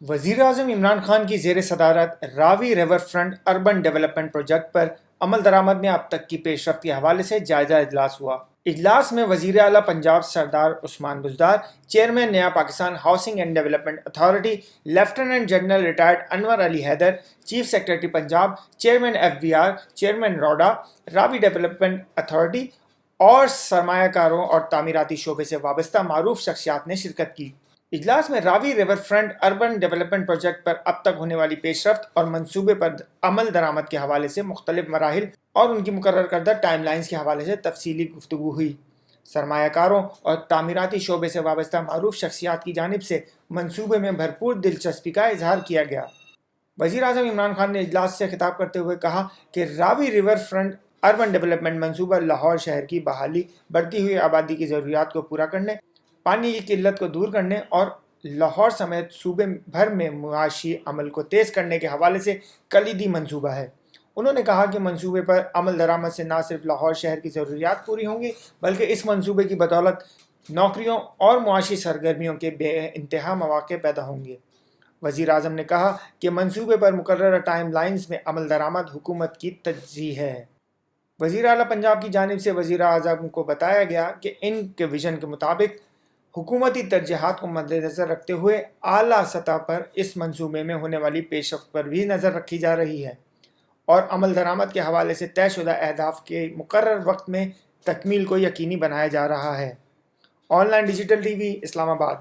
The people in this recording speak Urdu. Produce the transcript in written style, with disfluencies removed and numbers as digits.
وزیراعظم عمران خان کی زیر صدارت Ravi river front urban development project پر عمل درآمد میں اب تک کی پیش رفت کے حوالے سے جائزہ اجلاس ہوا۔ اجلاس میں وزیر اعلیٰ پنجاب سردار عثمان Buzdar, chairman Naya Pakistan housing and development authority lieutenant general retired Anwar Ali Haider, chief secretary Punjab, chairman FBR، chairman RUDA, Ravi development authority اور سرمایہ کاروں اور تعمیراتی شعبے سے وابستہ معروف شخصیات نے شرکت کی۔ اجلاس میں Ravi river front urban development project پر اب تک ہونے والی پیش رفت اور منصوبے پر عمل درآمد کے حوالے سے مختلف مراحل اور ان کی مقرر کردہ ٹائم لائنز کے حوالے سے تفصیلی گفتگو ہوئی۔ سرمایہ کاروں اور تعمیراتی شعبے سے وابستہ معروف شخصیات کی جانب سے منصوبے میں بھرپور دلچسپی کا اظہار کیا گیا۔ وزیر اعظم عمران خان نے اجلاس سے خطاب کرتے ہوئے کہا کہ راوی ریور فرنٹ اربن ڈیولپمنٹ منصوبہ لاہور شہر کی بحالی، بڑھتی ہوئی آبادی کی ضروریات کو پورا کرنے، پانی کی قلت کو دور کرنے اور لاہور سمیت صوبے بھر میں معاشی عمل کو تیز کرنے کے حوالے سے کلیدی منصوبہ ہے۔ انہوں نے کہا کہ منصوبے پر عمل درآمد سے نہ صرف لاہور شہر کی ضروریات پوری ہوں گی بلکہ اس منصوبے کی بدولت نوکریوں اور معاشی سرگرمیوں کے بے انتہا مواقع پیدا ہوں گے۔ وزیر اعظم نے کہا کہ منصوبے پر مقررہ ٹائم لائنز میں عمل درآمد حکومت کی تجزیہ ہے۔ وزیر اعلیٰ پنجاب کی جانب سے وزیر اعظم کو بتایا گیا کہ ان کے ویژن کے مطابق حکومتی ترجیحات کو مد نظر رکھتے ہوئے اعلیٰ سطح پر اس منصوبے میں ہونے والی پیش رفت پر بھی نظر رکھی جا رہی ہے اور عمل درآمد کے حوالے سے طے شدہ اہداف کے مقرر وقت میں تکمیل کو یقینی بنایا جا رہا ہے۔ آن لائن ڈیجیٹل TV، اسلام آباد۔